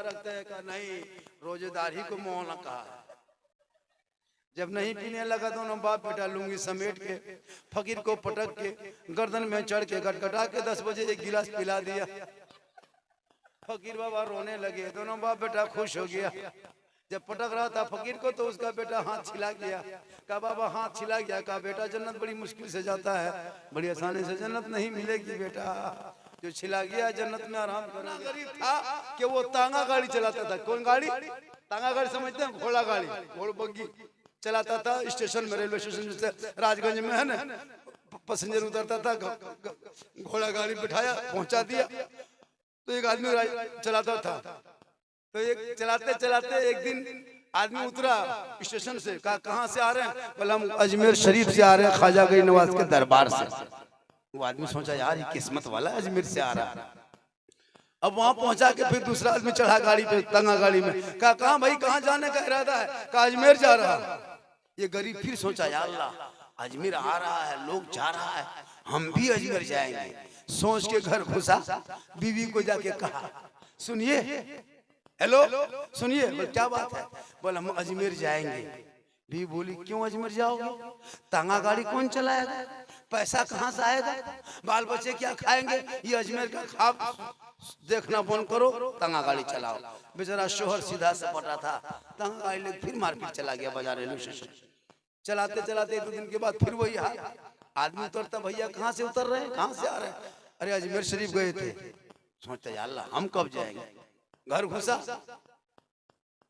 रखते हैं का नहीं, रोजेदारी को मौना कहा है। जब नहीं पीने लगा दोनों बाप बेटा लुंगी समेट के फकीर को पटक के गर्दन में चढ़ के गटगटा के 10 बजे एक गिलास पिला दिया। फकीर बाबा रोने लगे, दोनों बाप बेटा खुश हो गया। जब पटक रहा था फकीर को तो उसका बेटा हाथ छिला गया। कहा बाबा हाथ छिला गया। कहा बेटा जन्नत बड़ी मुश्किल से जाता है, बड़ी आसानी से जन्नत नहीं मिलेगी बेटा, जो छिला गया जन्नत में आराम करना। गरीब था कि वो तांगा गाड़ी चलाता था। कौन गाड़ी? तांगा गाड़ी समझते हैं, घोड़ा गाड़ी, घोड़ बग्गी चलाता था। स्टेशन में, रेलवे स्टेशन जैसे राजगंज में है ना, पैसेंजर उतरता था, घोड़ा गाड़ी बिठाया पहुंचा दिया। तो एक आदमी चलाता था, तो एक चलाते चलाते एक दिन आदमी उतरा स्टेशन से। कहा कहाँ से आ रहे हैं? बोला हम अजमेर शरीफ से आ रहे हैं, ख्वाजा गरीब नवाज के दरबार से। वो आदमी सोचा यार ये किस्मत वाला अजमेर से आ रहा है। अब वहां पहुंचा के फिर दूसरा आदमी चढ़ा गाड़ी पे, तंगा गाड़ी में। कहा कहाँ भाई, कहाँ जाने का इरादा है? कहा अजमेर जा रहा है। ये गरीब फिर सोचा यार अल्लाह अजमेर आ रहा है, लोग जा रहा है, हम भी अजमेर जाएंगे। सोच के घर घुसा, बीवी को जाके कहा सुनिए, हेलो सुनिए। बोल क्या बात है? बोल हम अजमेर जाएंगे। बीवी बोली क्यों अजमेर जाओगे? तांगा गाड़ी कौन चलाएगा? पैसा कहाँ से आएगा? बाल बच्चे क्या खाएंगे? ये अजमेर का खाब देखना बंद करो, तांगा गाड़ी चलाओ। बेचारा शोहर सीधा से पटा था, तांगा गाड़ी लेके फिर मार्केट चला गया बाजार रेलवे स्टेशन। चलाते चलाते 2 दिन के बाद फिर वही हाल। आदमी उतरता, भैया कहाँ से उतर रहे हैं, कहाँ से आ रहे हैं? अरे अजमेर शरीफ गए थे। सोचता यार अल्लाह हम कब जाएंगे? घर घुसा,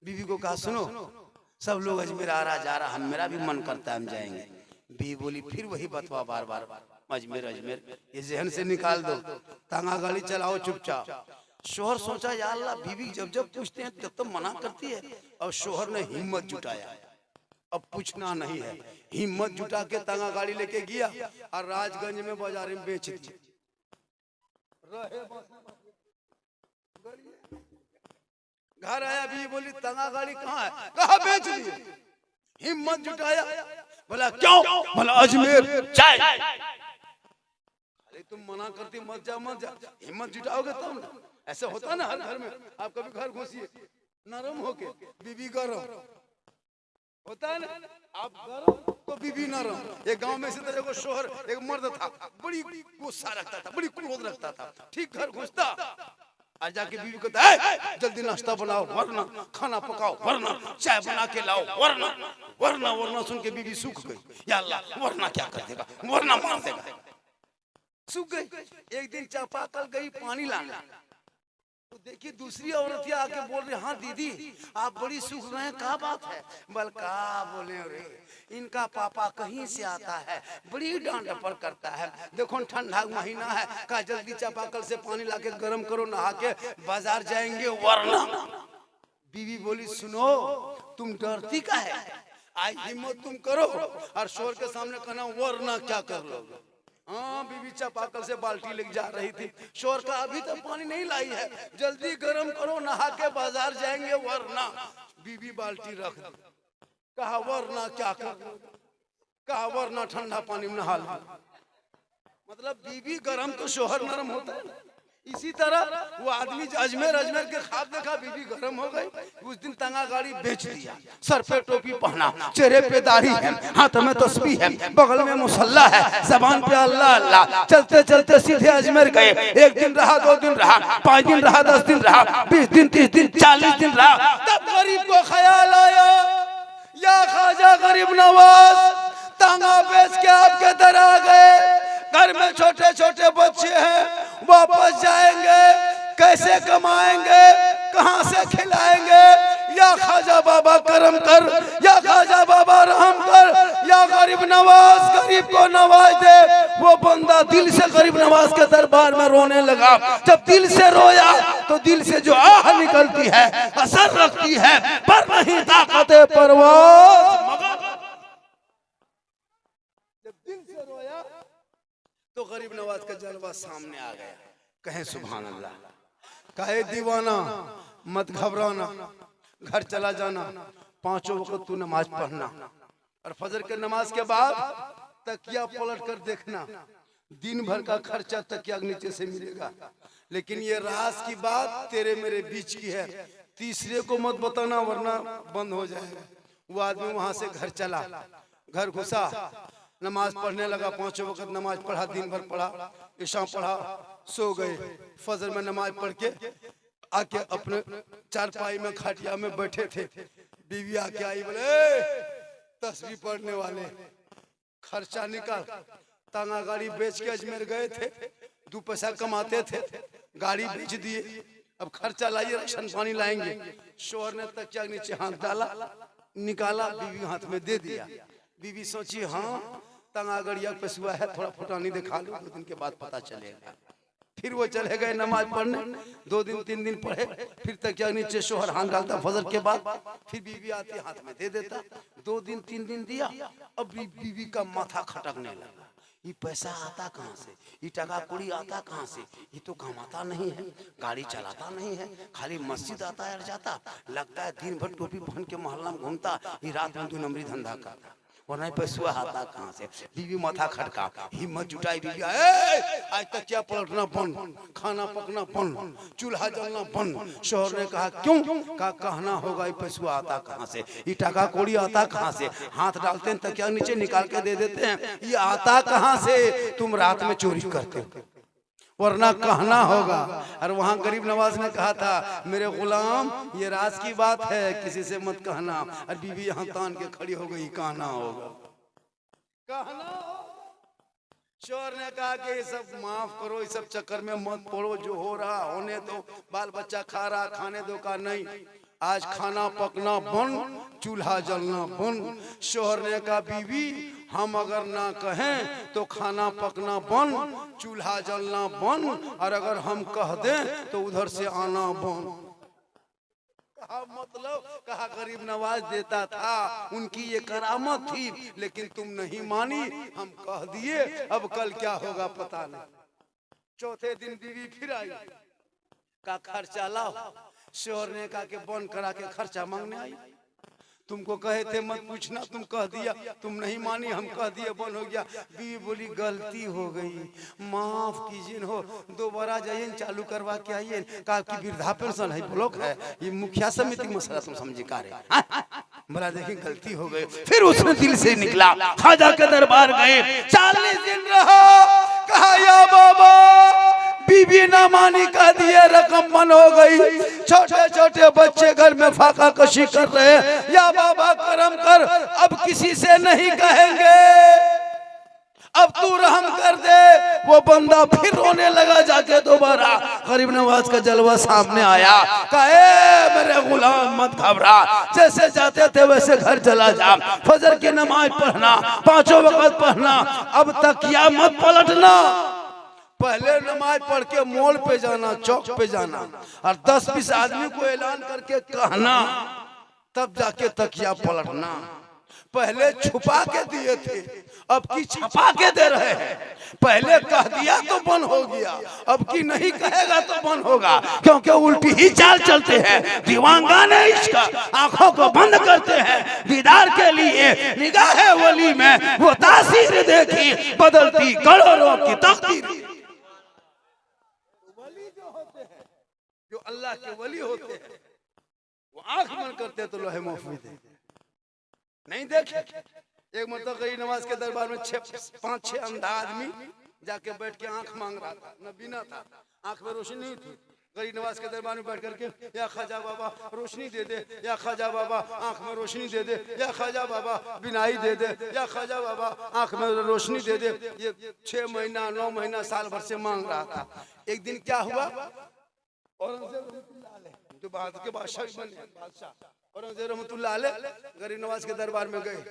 बीवी को कहा सुनो सब लोग अजमेर आ रहा जा रहा, हम मेरा भी मन करता है हम जाएंगे। बीवी बोली फिर वही बतवा बार बार, अजमेर अजमेर, ये जहन से निकाल दो, तांगा गाड़ी चलाओ चुपचाप। शोहर सोचा यार अल्लाह बीवी जब जब पूछते हैं तब तो मना करती है। और शोहर ने हिम्मत जुटाया, अब पूछना नहीं है, हिम्मत जुटा के तांगा गाड़ी लेके गया और राजगंज में बाजार में बेच दी। घर आया, भी बोली तांगा गाड़ी कहाँ है? कहा बेच दी। हिम्मत जुटाया, बोला क्यों? बोला अजमेर चाय। अरे तुम मना करती मत जा मत जा, हिम्मत जुटाओगे तब ना। ऐसा होता ना हर घर में। आप कभी घर घुसिए नरम होके, बीवी गरम होता है ना, आप गरम तो बीवी नरम। एक गांव में से तो एक शोहर एक मर्द था, बड़ी गुस्सा रखता था, बड़ी क्रोध रखता था। ठीक घर घुसता आज जाके बीवी को जल्दी नाश्ता बनाओ वरना खाना पकाओ वरना चाय बना के लाओ वरना वरना वरना सुन के बीवी सूख गई। या अल्लाह वरना क्या कर देगा, वरना मार देगा, सूख गई। एक दिन चापाकल गई पानी लाने, तो देखिए दूसरी औरतियां आके बोल रही हाँ दीदी आप बड़ी सूख रहे हैं, क्या बात है? बल का बोले रे इनका पापा कहीं से आता है, बड़ी डांट डपट करता है। देखो ठंडा महीना है, कहा जल्दी चापाकल से पानी लाके गर्म करो, नहा के बाजार जाएंगे वरना। बीवी बोली सुनो तुम डरती का है, आज हिम्मत तुम करो और शोर के सामने कहना वरना क्या कर लोगे। हाँ बीवी चापाकल से बाल्टी लेके जा रही थी, शोर का अभी तक पानी नहीं लाई है, जल्दी गर्म करो नहा के बाजार जाएंगे वरना। बीवी बाल्टी रख दी, कहा वरना क्या कर, कहा वरना ठंडा पानी में नहा लो। मतलब बीवी गर्म तो शोहर नरम होता है। इसी तरह वो आदमी अजमेर अजमेर के ख्वाब देखा, बीवी गर्म हो गई। उस दिन तांगा गाड़ी बेच दिया, सर पे टोपी पहना, चेहरे पे दाढ़ी है, हाथ में तस्बीह है, बगल में मुसल्ला है, जबान पे अल्लाह अल्लाह। चलते चलते सीधे अजमेर गए। 1 दिन रहा, 2 दिन रहा, 5 दिन रहा, 10 दिन रहा, 20 दिन, 30 दिन, 40 दिन रहा। तब गरीब को ख्याल आया या ख्वाजा गरीब नवाज तांगा बेच के आपके दर आ गए, घर में छोटे छोटे बच्चे हैं, वापस जाएंगे कैसे कमाएंगे, कहां से खिलाएंगे? या ख्वाजा बाबा करम कर, या ख्वाजा बाबा रहम कर, या गरीब नवाज गरीब को नवाज दे। वो बंदा दिल से गरीब नवाज के दरबार में रोने लगा। जब दिल से रोया तो दिल से जो आह निकलती है असर रखती है, पर नहीं ताकत परवाज़। जब दिल से रोया तो गरीब नवाज का जलवा सामने आ गया। कहे सुभान अल्लाह। कहे दीवाना मत घबराना, घर चला जाना, 5 वक्त तू नमाज पढ़ना और फजर के नमाज के बाद तकिया पलट कर देखना, दिन भर का खर्चा तकिया के नीचे से मिलेगा। लेकिन ये राज की बात तेरे मेरे बीच की है, तीसरे को मत बताना वरना बंद हो जाएगा। वो आदमी वहां से घर चला, घर घुसा, नमाज पढ़ने लगा, 5 वक्त नमाज पढ़ा, दिन भर पढ़ा, इशा पढ़ा, सो गए। फजर में नमाज पढ़ के आके अपने चारपाई में खाटिया में बैठे थे, बीवी आके आई, बोले तस्बीह पढ़ने वाले खर्चा निकाल। तांगा गाड़ी बेच के अजमेर गए थे, 2 पैसा कमाते थे, गाड़ी बेच दिए, अब खर्चा लाइए, राशन पानी लाएंगे। शोहर ने तकिया के नीचे हाथ डाला, निकाला, बीवी हाथ में दे दिया। बीवी सोची हाँ तंगा गड़िया पेशुआ है, थोड़ा फुटानी दिखा लो, 2 दिन के बाद पता चलेगा। फिर वो चले गए नमाज पढ़ने, 2 दिन 3 दिन पढ़े, फिर तकिया के नीचे शोहर हाथ डालता फजर के बाद, फिर बीवी आती हाथ में दे देता। 2 दिन 3 दिन दिया, अब बीवी का माथा खटकने लगा, ये पैसा आता कहाँ से, ये टका कुड़ी आता कहाँ से, ये तो कमाता नहीं है, गाड़ी चलाता नहीं है, खाली मस्जिद आता है और जाता, लगता है दिन भर टोपी पहन के मोहल्ला में घूमता, ये रात में 2 नंबरी धंधा करता, और नहीं पैसा आता कहाँ से। बीवी माथा खटका, हिम्मत जुटाई, बीवी आज तक क्या पलटना बंद, खाना पकना बंद, चूल्हा जलना बंद। शोहर ने कहा क्यों? कहा कहना होगा ये पैसा आता कहाँ से, ये टका कोड़ी आता कहाँ से, हाथ डालते हैं तकिया नीचे निकाल के दे देते हैं, ये आता कहाँ से, तुम रात में चोरी करते हो वरना कहना होगा। और वहां गरीब नवाज ने कहा था मेरे गुलाम ये राज की बात है, किसी से मत कहना। और बीवी यहाँ तान के खड़ी हो गई, कहना होगा, कहना। शोहर ने कहा कि ये सब माफ करो, इस सब चक्कर में मत पड़ो, जो हो रहा होने दो, बाल बच्चा खा रहा खाने दो। का नहीं, आज खाना पकना बंद, चूल्हा जलना बंद। शोहर ने कहा बीवी हम अगर ना कहें तो खाना पकना बंद, चूल्हा जलना बंद, और अगर हम कह दें तो उधर से आना बंद। कहा मतलब, कहा गरीब नवाज देता था, उनकी ये करामत थी, लेकिन तुम नहीं मानी, हम कह दिए, अब कल क्या होगा पता नहीं। चौथे दिन बीवी फिर आई, का खर्चा लाओ। शोहर ने कहा कि बंद करा के खर्चा मांगने आई, तुमको कहे थे मत पूछना, तुम कह दिया, तुम नहीं मानी, हम कह दिए, बंद हो गया। बीवी बोली गलती हो गई, माफ कीजिए हो, दोबारा जाइए चालू करवा के आइए। कहा कि वृद्धा पेंशन है, ब्लॉक है, ये मुखिया समिति मसला तुम समझे का रे, बोला देखिए गलती हो गई। फिर उसने दिल से निकला, खाजा के दरबार गए, 40 दिन रहा, कहा या बाबा बीबी ना मानी का दिए रकम बंद हो गई, छोटे छोटे बच्चे घर में फाका कशी कर रहे हैं, या बाबा करम कर, अब किसी से नहीं कहेंगे, अब तू रहम कर दे। वो बंदा फिर रोने लगा जाके दोबारा। गरीब नवाज का जलवा सामने आया, कहे मेरे गुलाम मत घबरा, जैसे जाते थे वैसे घर चला जा, फजर की नमाज पढ़ना, 5 वक्त पढ़ना, अब तकिया मत पलटना। पहले नमाज पढ़ के मोड़ पे जाना, चौक पे जाना, और 10-20 आदमी को ऐलान करके कहना, तब जाके तकिया पलटना। पहले छुपा के दिए थे, अब की छपा के दे रहे हैं। पहले कह दिया तो बंद हो गया, अब की नहीं कहेगा तो बंद होगा, क्योंकि उल्टी ही चाल चलते हैं। दीवानगाने इश्क आंखों को बंद करते हैं, दीदार के लिए निगाहे वली में वो तासीर देखी, बदलती करोड़ों की तकदीर। जो अल्लाह के वली होते हैं वो आंख बंद करते तो लोहे महफूज है, नहीं देखे। एक मतलब गरीब नवाज के दरबार में 5-6 अंधा आदमी जाके बैठ के आंख मांग रहा था, न बिना था, आंख में रोशनी नहीं थी। गरीब नवाज के दरबार में बैठ करके या ख्वाजा बाबा रोशनी दे दे, या ख्वाजा बाबा आंख में रोशनी दे दे, या ख्वाजा बाबा बिनाई दे दे, या ख्वाजा बाबा आंख में रोशनी दे दे। ये 6 महीना 9 महीना साल भर से मांग रहा था। एक दिन क्या हुआ, औरंगजेब जो भारत के बादशाह बने, बादशाह औरंगजेब रहमतुल्लाह अलैह गरीब नवाज के दरबार में गए,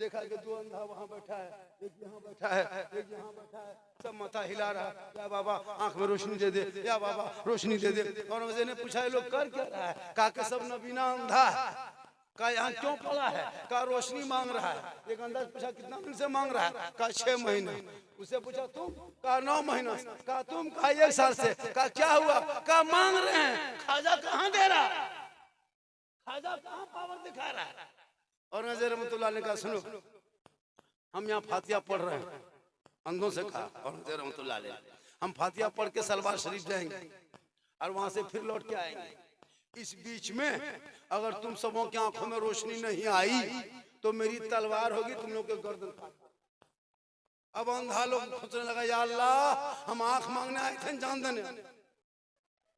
देखा कि 2 अंधा वहां बैठा है, एक यहाँ बैठा है, एक यहाँ बैठा है, सब माथा हिला रहा, या बाबा आंख में रोशनी दे दे, या बाबा रोशनी दे दे। औरंगजेब ने पूछा ये लोग कर क्या रहा है? कहा कि सब नबीना अंधा है। कहा यहाँ क्यों पड़ा है? कहा रोशनी मांग रहा है। एक अंदाज पूछा कितना दिन से मांग रहा है? कहा 6 महीने। उसे पूछा तुम? कहा 9 महीना। कहा तुम? कहा 1 साल से। कहा क्या हुआ? कहा मांग रहे हैं, खाजा कहाँ दे रहा है, खाजा कहाँ पावर दिखा रहा है। औरंगजेब रहमतुल्लाह ने कहा सुनो, हम यहाँ फातिहा पढ़ रहे हैं, अंधों से कहा औरंगजेब रहमतुल्लाह अलैह, हम फातिहा पढ़ के सलवार शरीफ जाएंगे और वहां से फिर लौट के आएंगे। इस बीच में अगर तुम सबों की आंखों में रोशनी नहीं आई तो मेरी तलवार होगी तुम लोग के गर्दन काट। अब अंधा लोग सोचने लगा या अल्लाह हम आंख मांगने आए थे जान देने,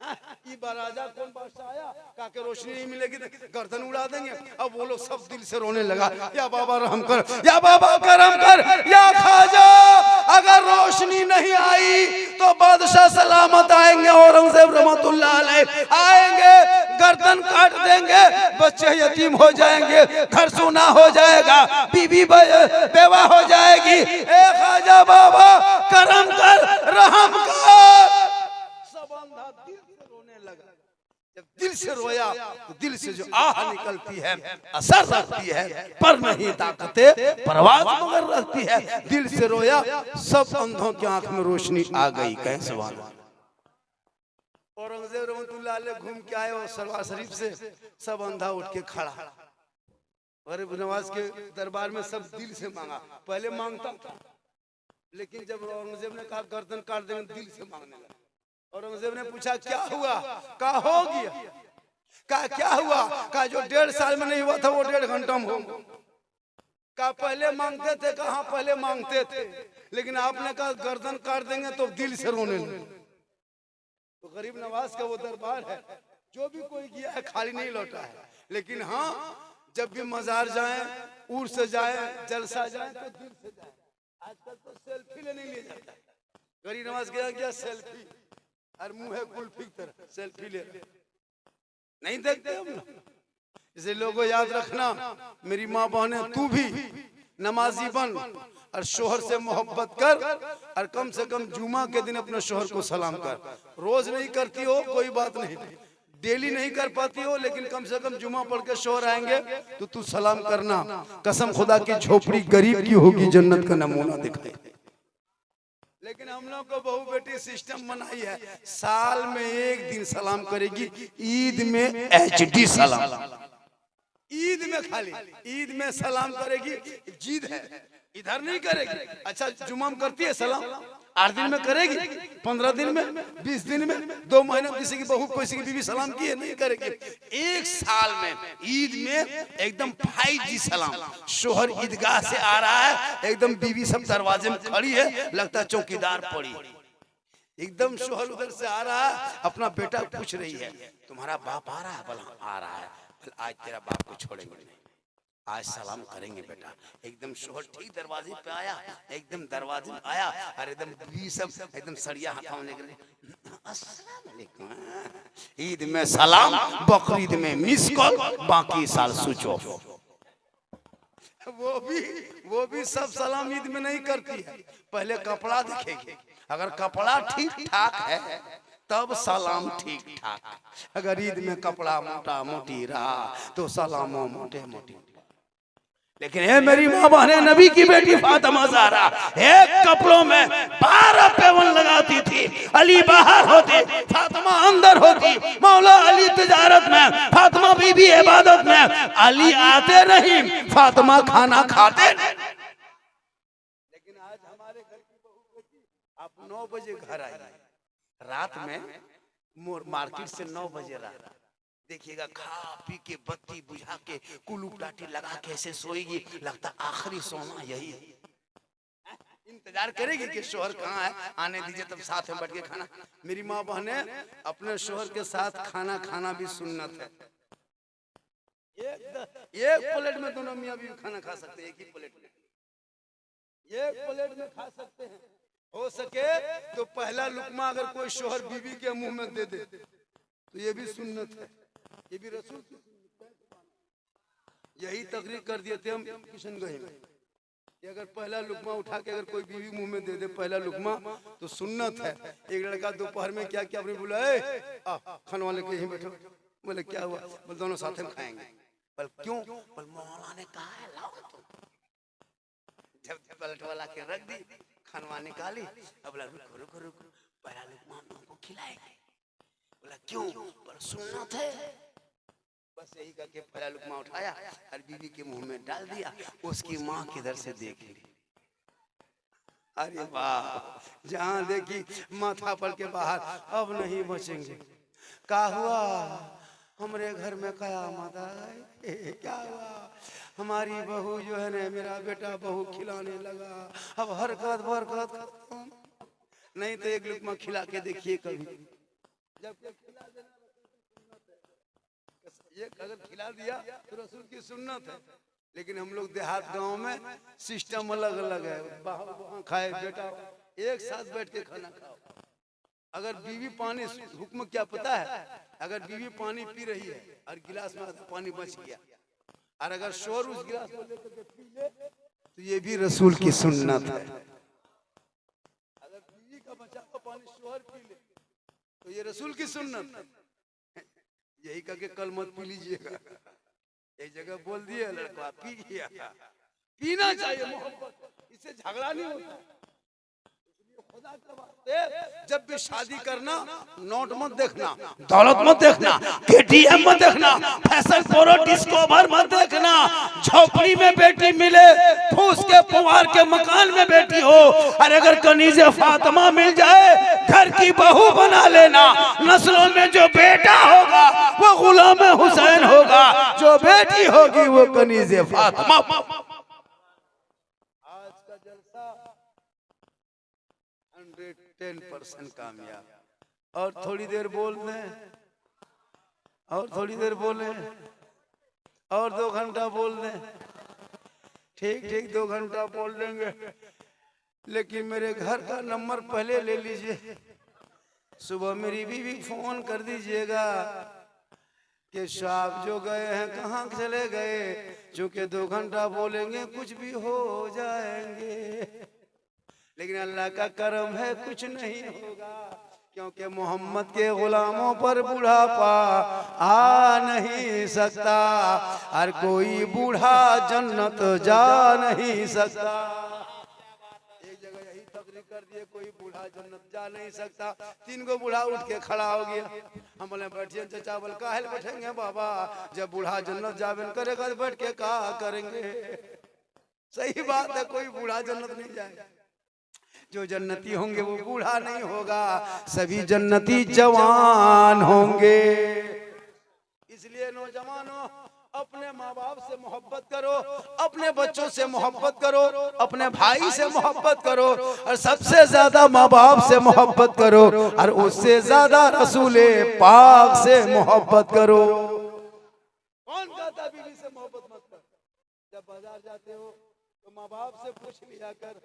ये राजा कौन बादशाह आया कहा के रोशनी नहीं मिलेगी तो गर्दन उड़ा देंगे। अब वो लोग सब दिल से रोने लगा, या बाबा रहम कर, या बाबा करम कर, या खाजा अगर रोशनी नहीं आई तो बादशाह सलामत आएंगे, औरंगजेब रहमतुल्लाह अलैह आएंगे, गर्दन काट देंगे, बच्चे यतीम हो जाएंगे, घर सूना हो जाएगा, बीवी बेवा हो जाएगी। ए खाजा बाबा करम कर, रहम कर। सब अंधा दिल से रोने लगा। जब दिल से रोया तो दिल से जो आह निकलती है असर रखती है, पर नहीं ताकते परवाज मगर रखती है। दिल से रोया, सब अंधों की आंख में रोशनी आ गई। कैसे वाला औरंगजेब रहमतुल्लाह अलैह घूम के आए और सलवार शरीफ से, सब अंधा उठ के खड़ा। गरीब नवाज के दरबार में सब दिल से मांगा, पहले मांगता था लेकिन जब औरंगजेब ने कहा गर्दन काट देंगे दिल से मांगने लगा। औरंगजेब ने पूछा क्या हुआ, कहा हो गया, कहा क्या हुआ, कहा जो 1.5 साल में नहीं हुआ था वो 1.5 घंटा में होगा। कहा पहले मांगते थे, कहा पहले मांगते थे लेकिन आपने कहा गर्दन काट देंगे तो दिल से रोने लगे। तो गरीब नवाज का वो दरबार है, जो भी कोई गया है खाली नहीं लौटा है। लेकिन हाँ जब भी मजार जाए, उर्स से जाए, जलसा जाए तो दिल से जाए। आजकल तो सेल्फी लेने लिए जाता है। गरीब नवाज गया सेल्फी और मुंह है कुल्फी की तरह सेल्फी ले नहीं देखते हम लोग। इसे लोगों याद रखना, मेरी माँ बहने तू भी नमाजी बन और शोहर से मोहब्बत कर और कम से कम जुमा के दिन अपने शोहर को सलाम कर। रोज नहीं करती हो कोई बात नहीं, डेली नहीं कर पाती हो लेकिन कम से कम जुमा पढ़ के शोहर आएंगे तो तू सलाम करना। कसम खुदा की झोपड़ी गरीब की होगी, जन्नत का नमूना दिखाए। लेकिन हम लोग को बहू बेटी सिस्टम बनाई है, साल में 1 दिन सलाम करेगी, ईद में HD सलाम, ईद में खाली ईद में सलाम करेगी। जिद है इधर नहीं करेगी। अच्छा जुमा में करती है सलाम, 8 दिन में करेगी, 15 दिन में, 20 दिन में, 2 महीने में किसी की बहू किसी की बीवी सलाम की है नहीं करेगी। 1 साल में ईद में एकदम 5G सलाम। शोहर ईदगाह से आ रहा है, एकदम बीवी सब दरवाजे में खड़ी है, लगता है चौकीदार पड़ी। एकदम शोहर उधर से आ रहा है, अपना बेटा पूछ रही है तुम्हारा बाप आ रहा है? बोला आ रहा है। आज तेरा बाप को छोड़ेंगे नहीं, आज सलाम करेंगे बेटा। एकदम शोहर ठीक दरवाजे पे आया, एकदम दरवाजे में आया और एकदम बीवी सब एकदम सड़िया हाथों लेकर अस्सलाम वालेकुम। ईद में सलाम, बकरीद में मिस कॉल, बाकी साल स्विच ऑफ। वो भी सब सलाम ईद में नहीं करती है, पहले कपड़ा दिखेगी। अगर कपड़ा ठीक ठाक है तब सलाम ठीक ठाक। अगर ईद में कपड़ा मोटा मोटी रहा तो सलाम मोटे मोटी। लेकिन ये मेरी माँ बहने, नबी की बेटी फातिमा ज़हरा एक कपड़ों में 12 पेवन लगाती थी। अली बाहर होती, फातिमा अंदर होती। मौला अली तिजारत में, फातिमा बीबी इबादत में। अली आते नहीं, फातिमा खाना खाते नहीं। लेकिन आज हमारे घर की बहू बेटी आप 9 बजे घर आई, रात में मार्केट से 9 बजे रात देखिएगा, खा पी के बत्ती बुझा के कुलूप लाठी लगा के ऐसे सोएगी, लगता आखिरी सोना यही है। इंतजार करेगी कि शोहर कहाँ है, आने दीजिए तब साथ में बैठ के खाना। मेरी माँ बहने, अपने शोहर के साथ खाना खाना भी सुन्नत है। एक प्लेट में दोनों मियाँ बीवी खाना खा सकते हैं, एक ही प्लेट में, एक प्लेट में खा सकते हैं। हो सके तो पहला लुकमा अगर कोई शोहर बीवी के मुंह में दे दे तो ये भी सुन्नत है, ये भी रसूल की सुन्नत है। यही तकरीर कर दिए थे हम किशनगंज में, अगर पहला लुकमा उठा के अगर कोई बीवी मुंह में दे दे पहला लुकमा तो सुन्नत है। एक लड़का दोपहर में क्या क्या अपने बुलाए, खाने वाले के यहीं बैठो। बोले क्या हुआ? बोले दोनों साथ में खाएंगे। बोल क्यों? बोल मौला ने कहा है लाओ तुम। जब पलट वाला के रख दी, खानवा निकाली। अब बोला रुको रुको रुको, पहला लुकमा हम तुमको खिलाएंगे। बोला क्यों? पर सुन्नत है। बस यही करके पहला लुकमा उठाया और बीवी के मुंह में डाल दिया। उसकी माँ किधर से देख ली, अरे वाह, जहाँ देखी माथा पर के बाहर, अब नहीं बचेंगे। क्या हुआ? हमारे घर में कयामत आई। क्या हुआ? हमारी बहू जो है ना, मेरा बेटा बहू खिलाने लगा। अब हरकत बरकत नहीं तो एक लुकमा खिला के देखिए कभी। जब खिला देना, ये अगर खिला दिया तो रसूल की सुन्नत है। लेकिन हम लोग देहात गांव में सिस्टम अलग अलग है। वहाँ खाए बेटा, एक साथ बैठ के खाना खाओ। अगर बीवी पानी, हुक्म क्या पता है? अगर बीवी पानी पी रही है और गिलास में आधा पानी बच गया, और अगर शोर उस गिलास को लेकर के पी ले, तो ये भी रसूल की सुन्नत है। अगर बीवी का बचा हुआ पानी शोर पी ले, तो ये रसूल की सुन्नत है। यही कह के कल मत पी लीजिएगा, एक जगह बोल दिए लड़का पी गया। पीना चाहिए मोहब्बत, इससे झगड़ा नहीं होता। खुदा के वास्ते जब भी शादी करना, नोट मत देखना, दौलत मत देखना, केटीएम मत देखना, फैशन प्रो डिस्कवर मत देखना। झोपड़ी में बेटी मिले, फूस के पुआर के मकान में बेटी हो, और अगर कनीज़े फातिमा मिल जाए, घर की बहू बना लेना। नस्लों में जो बेटा होगा वो गुलाम हुसैन होगा, जो बेटी होगी वो कनीज़े फातिमा। आज का जलसा 110% कामयाब। और थोड़ी देर बोल दें, और थोड़ी देर बोले, और 2 घंटा बोल दें। ठीक ठीक 2 घंटा बोल देंगे, लेकिन मेरे घर का नंबर पहले ले लीजिए। सुबह मेरी बीवी फोन कर दीजिएगा कि साहब जो गए हैं कहाँ चले गए, चूंकि 2 घंटा बोलेंगे कुछ भी हो जाएंगे। लेकिन अल्लाह का करम है, कुछ नहीं होगा, क्योंकि मोहम्मद के गुलामों पर बुढ़ापा आ नहीं सकता, और कोई बूढ़ा जन्नत जा नहीं सकता। एक जगह यही तकरीर कर दिए, कोई बूढ़ा जन्नत जा नहीं सकता। 3 गो बूढ़ा उठ के खड़ा हो गया। हम बोले बैठिए चाचा। बोल काहे बैठेंगे बाबा, जब बूढ़ा जन्नत जावे करेगा तो बैठ के क्या करेंगे। सही बात है, कोई बूढ़ा जन्नत नहीं जाएगा। जो जन्नती होंगे वो बूढ़ा नहीं होगा, सभी जन्नती जवान होंगे। इसलिए नौजवानों, अपने माँ बाप से मोहब्बत करो, अपने बच्चों से मोहब्बत करो, अपने भाई से मोहब्बत करो, और सबसे ज्यादा माँ बाप से मोहब्बत करो, और उससे ज्यादा रसूले पाक से मोहब्बत करो। कौन कहता बीवी से मोहब्बत मत कर? जब बाजार जाते हो तो माँ बाप से पूछ लिया कर।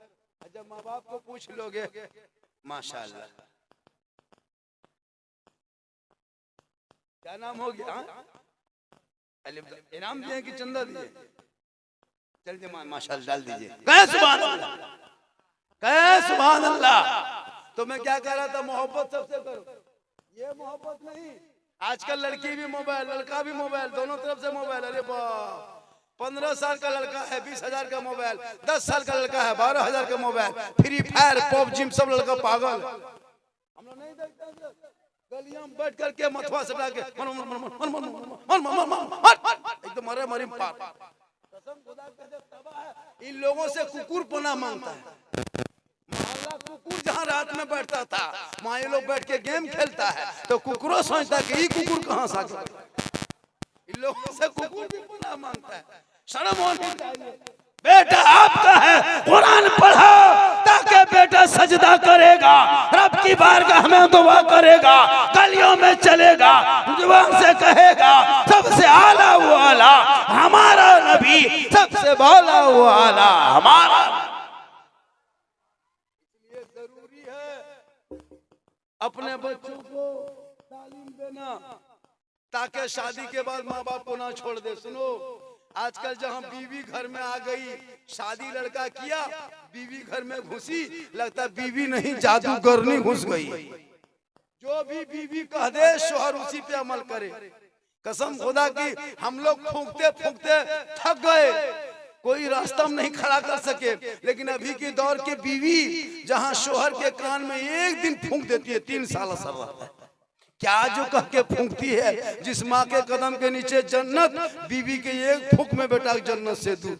जब माँ बाप को पूछ लोगे, माशाल्लाह क्या नाम हो गया, इनाम दिए कि चंदा दिए? चल दे माशाल्लाह डाल दीजिए। कहे सुभान अल्लाह, कहे सुभान अल्लाह। तो मैं क्या कह रहा था, मोहब्बत सबसे करो। ये मोहब्बत नहीं, आजकल लड़की भी मोबाइल, लड़का भी मोबाइल, दोनों तरफ से मोबाइल। अरे बाप, 15 साल का लड़का है 20,000 का मोबाइल, 10 साल का लड़का है 12,000 का मोबाइल, फ्री फायर पबजी सब लड़का पागल। हम लोग नहीं देखते, गलियां में बैठ करके मथवा सटा के एकदम मरे मरी पार। कसम खुदा का जब तबाह है, इन लोगों से कुकुर पना मांगता है। मोहल्ला कुकुर जहाँ रात में बैठता था, वहाँ ये लोग बैठ के गेम खेलता है, तो कुकुरों सोचता है कि ये कुकुर कहाँ से आ गया। इन लोगों से कुकुर भी पना मांगता है। शर्म होनी चाहिए। बेटा आपका है, कुरान पढ़ो ताकि बेटा सजदा करेगा, रब की बारगाह में दुआ करेगा, गलियों में चलेगा, जुबान से कहेगा सबसे आला वो आला हमारा नबी, सबसे बाला वो आला हमारा। ये जरूरी है अपने बच्चों को तालीम देना, ताकि शादी के बाद माँ बाप को ना छोड़ दे। सुनो, आजकल जहाँ बीवी घर में आ गई, शादी लड़का किया, बीवी घर में घुसी, लगता बीवी नहीं जादूगरनी घुस गई। जो भी बीवी कह दे शोहर उसी पे अमल करे। कसम खुदा की, हम लोग फूंकते फूंकते थक गए, कोई रास्ता में नहीं खड़ा कर सके। लेकिन अभी के दौर के बीवी जहाँ शोहर के कान में एक दिन फूंक देती है, 3 साल असर रहता है। क्या जो कह के फूंकती है, जिस माँ के कदम के नीचे जन्नत, बीवी के एक फूंक में बेटा जन्नत से दूर।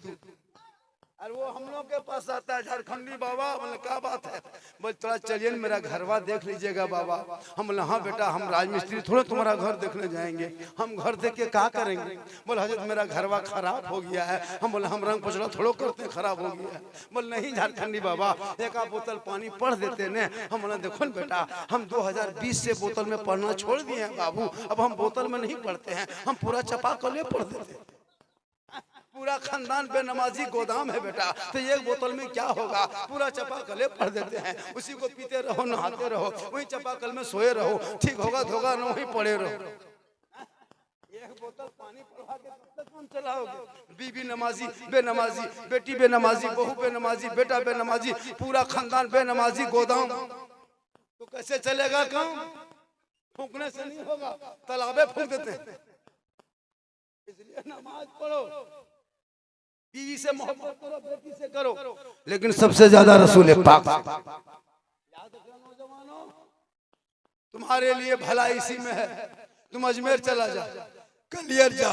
और वो हम लोग के पास आता है झारखंडी बाबा, बोले क्या बात है, बोले थोड़ा चलिए मेरा घरवा देख लीजिएगा बाबा। हम बोले हाँ बेटा, हम राजमिस्त्री थोड़ा तुम्हारा घर देखने जाएंगे, हम घर देख के क्या करेंगे। बोले हजरत मेरा घरवा खराब हो गया है। हम बोले हम रंग पचड़ा थोड़ा करते खराब हो गया है। बोले नहीं झारखंडी बाबा, एक आध बोतल पानी पढ़ देते ने। हम बोले देखो बेटा, हम 2020 से बोतल में पढ़ना छोड़ दिए हैं बाबू, अब हम बोतल में नहीं पढ़ते हैं, हम पूरा चापाकल पढ़ देते हैं। पूरा खानदान बेनमाजी गोदाम है बेटा, तो एक बोतल में क्या होगा, पूरा चापाकल पढ़ देते हैं, उसी को पीते रहो, नहाते रहो, वही चापाकल में सोए रहो, ठीक होगा धोगा न वहीं पड़े रहो। एक बोतल पानी पढ़वा के कब तक काम चलाओगे। बीबी नमाजी बेनमाजी, बेटी बेनमाजी, बहू बेनमाजी, बेटा बेनमाजी, पूरा खानदान बेनमाजी गोदाम, तो कैसे चलेगा काम। फूकने से नहीं होगा, तालाबे फूक देते हैं। इसलिए नमाज पढ़ो, बीवी से मोहब्बत करो, बेटी से करो, लेकिन सबसे ज्यादा रसूल पाक। याद रखना नौजवानों, तुम्हारे लिए भला इसी में है। तुम अजमेर चला जा, कलियर जा,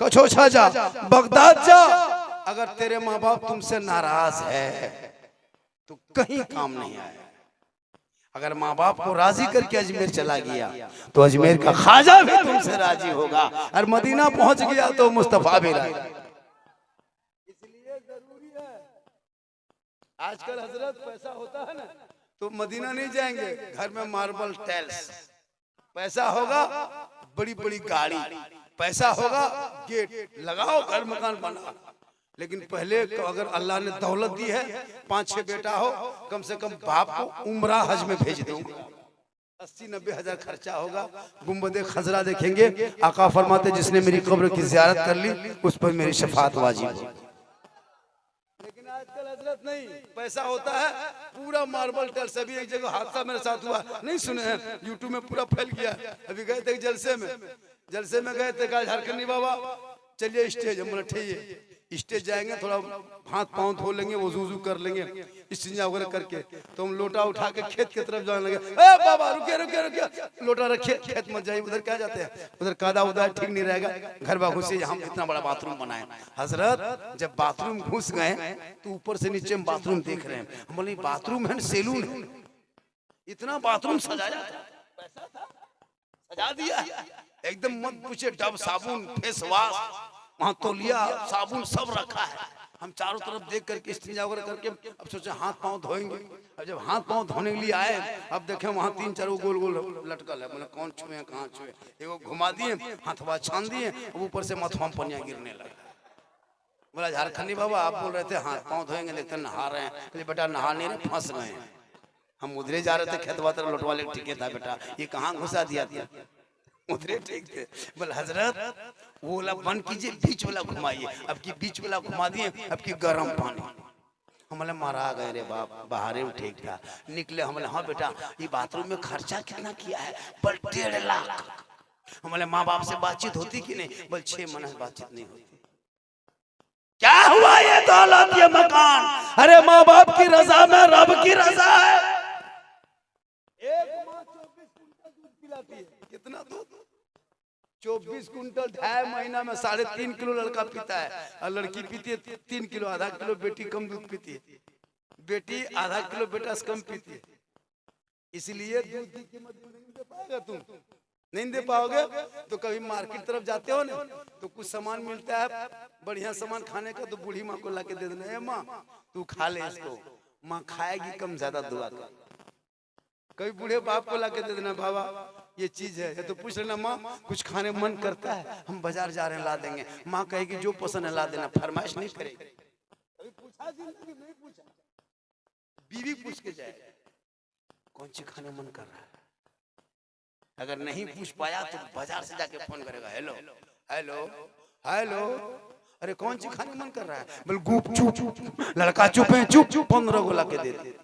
कछोछा जा, बगदाद जा, अगर तेरे माँ बाप तुमसे नाराज है तो कहीं काम नहीं आए। अगर माँ बाप को राजी करके अजमेर चला गया तो अजमेर का ख्वाजा भी तुमसे राजी होगा, और मदीना पहुंच गया तो मुस्तफा भी राजी। इसलिए जरूरी है, आजकल हजरत पैसा होता है ना तो मदीना नहीं जाएंगे, घर में मार्बल टाइल्स, पैसा होगा बड़ी बड़ी गाड़ी, पैसा होगा गेट लगाओ, घर मकान बनाओ। लेकिन पहले अगर अल्लाह ने दौलत दी है, 5-6 बेटा हो, कम से कम बाप को उम्रा हज में भेज दो, 80-90 हजार खर्चा होगा, गुंबदे खजरा देखेंगे। आका फरमाते जिसने मेरी कब्र की जियारत कर ली उस पर मेरी शफाअत वाजिब है। लेकिन आजकल हजरत नहीं, पैसा होता है पूरा मार्बल टाइल्स। अभी एक जगह हादसा मेरे साथ हुआ, नहीं सुने हैं, यूट्यूब में पूरा फैल गया। अभी गए थे जलसे में गए थे, कहा झारखंडी बाबा चलिए स्टेज, हम बोले ठीक है स्टेज जाएंगे, थोड़ा हाथ पांव धो लेंगे, वजू कर लेंगे, इस्तिंजा वगैरह करके, तो हम लोटा उठा के खेत की तरफ जाने लगे। ए बाबा रुके रुके रुके, लोटा रखिए, खेत मत जाइए, उधर क्या जाते हैं, उधर कादा उधर ठीक नहीं रहेगा, घर बा घुसे, हम इतना बड़ा बाथरूम बनाए। हजरत जब बाथरूम घुस गए तो ऊपर से नीचे हम बाथरूम देख रहे हैं, हम बोले बाथरूम है सैलून है, इतना बाथरूम सजाया था, पैसा था, सजा दिया एकदम, मत पूछे, डब साबुन, फेस वॉश, वहाँ तौलिया साबुन सब रखा है। हम चारों तरफ देख करके इस्तिंजा वगैरह करके अब सोचे हाथ पांव धोएंगे। अब जब हाथ पांव धोने के लिए आए, अब देखे वहाँ 3-4 गोल गोल लटकल है, बोले कौन छुए कहाँ छुए, एगो घुमा दिए, हाथवा छान दिए, ऊपर से मथुआ में पनिया गिरने लगा। बोला झारखंडी बाबा आप बोल रहे थे हाथ पांव धोएंगे, देखते नहा रहे हैं, बेटा नहा नहीं रहे, फंस गए, हम उधरे जा रहे थे, खेतवा तरफ लौटवा ले, ठीक था बेटा, ये कहाँ घुसा दिया था, उधरे ठीक थे। बोले हजरत वो वाला बंद कीजिए, बीच वाला घुमाइए, अब की बीच वाला घुमा दिए, अब की गर्म पानी। हमले मारा गए रे बाप, बाहर ठीक था, निकले, हमले हाँ बेटा ये बाथरूम में खर्चा कितना किया है, बल 1.5 लाख। हमले माँ बाप से बातचीत होती कि नहीं, बल 6 महीने बातचीत नहीं होती। क्या हुआ ये दौलत ये मकान, अरे माँ बाप की रजा में रब की रजा है। एक माँ 24 कुंटल दूध पिलाती है, कितना दूध, 24 कुंटल, 2.5 महीना में 3.5 किलो लड़का पीता है, और लड़की पीती है 3 किलो, आधा किलो बेटी कम दूध पीती है, बेटी आधा किलो बेटा से कम पीती है। इसलिए दूध की कीमत नहीं दे पाएगा, तुम नहीं दे पाओगे तो कभी मार्केट तरफ जाते हो ना, तो कुछ सामान मिलता है बढ़िया सामान खाने का, तो बूढ़ी माँ को ला के दे देना, है माँ तू खा ले इसको, माँ खाएगी कम ज्यादा दुआ कर। कभी बूढ़े बाप को ला के दे देना, बाबा ये चीज है, तो पूछ लेना माँ कुछ खाने मन करता है, हम बाजार जा रहे हैं ला देंगे, माँ कहेगी जो पसंद है ला देना, फरमाइश नहीं करेगी। कभी पूछा जिंदगी नहीं पूछा, बीवी पूछ के जाए कौन सी खाने मन कर रहा है, अगर नहीं पूछ पाया तो बाजार से जाके फोन करेगा, हेलो हेलो हेलो, अरे कौन सी खाने मन कर रहा है, बोल गुप चुप, लड़का चुप है, चुप 15 को ला के दे दे,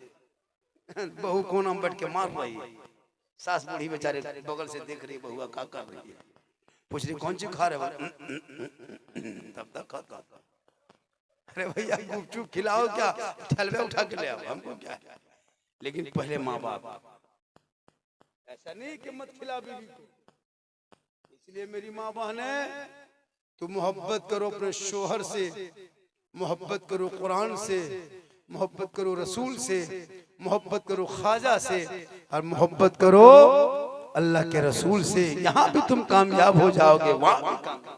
बहू कोना में बैठ के मार रही है, सास बूढ़ी बेचारे बगल से देख रही, बहुआ क्या कर रही है, पूछ रही कौन सी खा रहे, तब तक खाता, अरे भैया गुपचुप खिलाओ क्या, ठलवे उठा के ले आओ, हमको क्या है। लेकिन पहले माँ बाप, ऐसा नहीं कि मत खिला बीवी को। इसलिए मेरी माँ बहने, तुम मोहब्बत करो अपने शोहर से, मोहब्बत करो कुरान से, मोहब्बत करो रसूल से, मोहब्बत करो ख्वाजा से, और मोहब्बत करो अल्लाह के रसूल से। यहाँ भी तुम कामयाब हो जाओगे, वहां भी कामयाब।